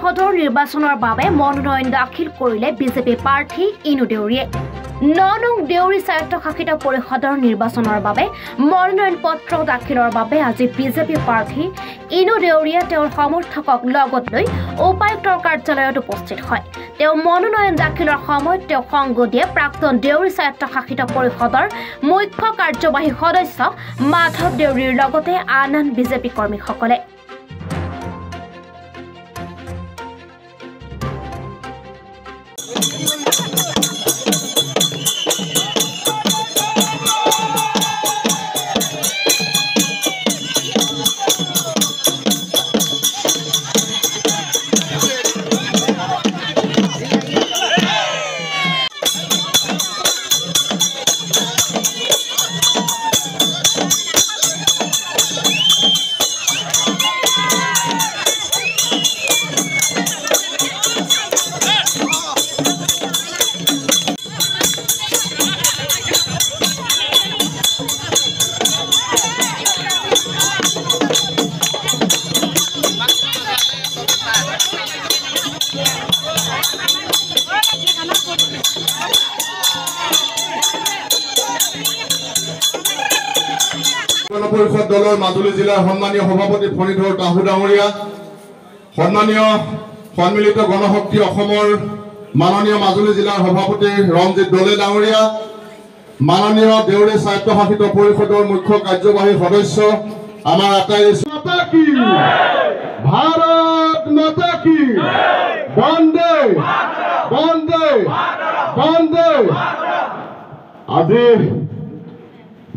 পৰিষদৰ নিৰ্বাচনৰ বাবে মনোনয়ন দাখিল কৰিলে বিজেপি প্ৰাৰ্থী ইনু দেউৰীয়ে। 9 নং দেউৰী স্বায়ত্তশাসিত পৰিষদৰ নিৰ্বাচনৰ বাবে মনোনয়ন পত্ৰ দাখিলৰ বাবে আজি বিজেপি প্ৰাৰ্থী ইনু দেউৰীয়ে তেওঁৰ সমৰ্থকক লগত লৈ উপায়ুক্তৰ কাৰ্যালয়ত উপস্থিত হয়। তেওঁ মনোনয়ন দাখিলৰ সময়ত তেওঁ সংগ দিয়ে প্ৰাক্তন দেউৰী স্বায়ত্তশাসিত পৰিষদৰ মুখ্য কাৰ্যবাহী সদস্য মাধৱ দেউৰীৰ লগতে আন বিজেপি কৰ্মীসকলে। পৰিষদ দলৰ মাজুলী জিলাৰ সন্মানীয় সভাপতি ফণীধৰ তাহু ডাঙৰীয়া, সন্মানীয় সন্মিলিত গণশক্তি অসমৰ মাননীয় মাজুলী জিলাৰ সভাপতি ৰঞ্জিত দলে ডাঙৰীয়া, মাননীয় দেউৰী স্বায়ত্তশাসিত পৰিষদৰ মুখ্য কাৰ্যবাহী সদস্য আমাৰ আটাইৰে ভাৰত মাতা কি বন্দে বন্দে বন্দে। আজি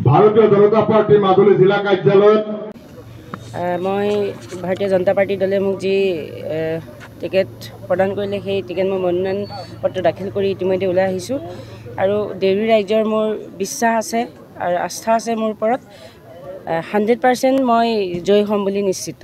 ভাৰতীয় জনতা পাৰ্টিৰ মাজুলী জিলা কাৰ্যালয়ত মই ভাৰতীয় জনতা পাৰ্টি দলে মোক যি টিকেট প্ৰদান কৰিলে সেই টিকেট মই মনোনয়ন পত্ৰ দাখিল কৰি ইতিমধ্যে ওলাই আহিছোঁ আৰু দেউৰী ৰাইজৰ মোৰ বিশ্বাস আছে আৰু আস্থা আছে মোৰ ওপৰত। 100% মই জয়ী হ'ম বুলি নিশ্চিত।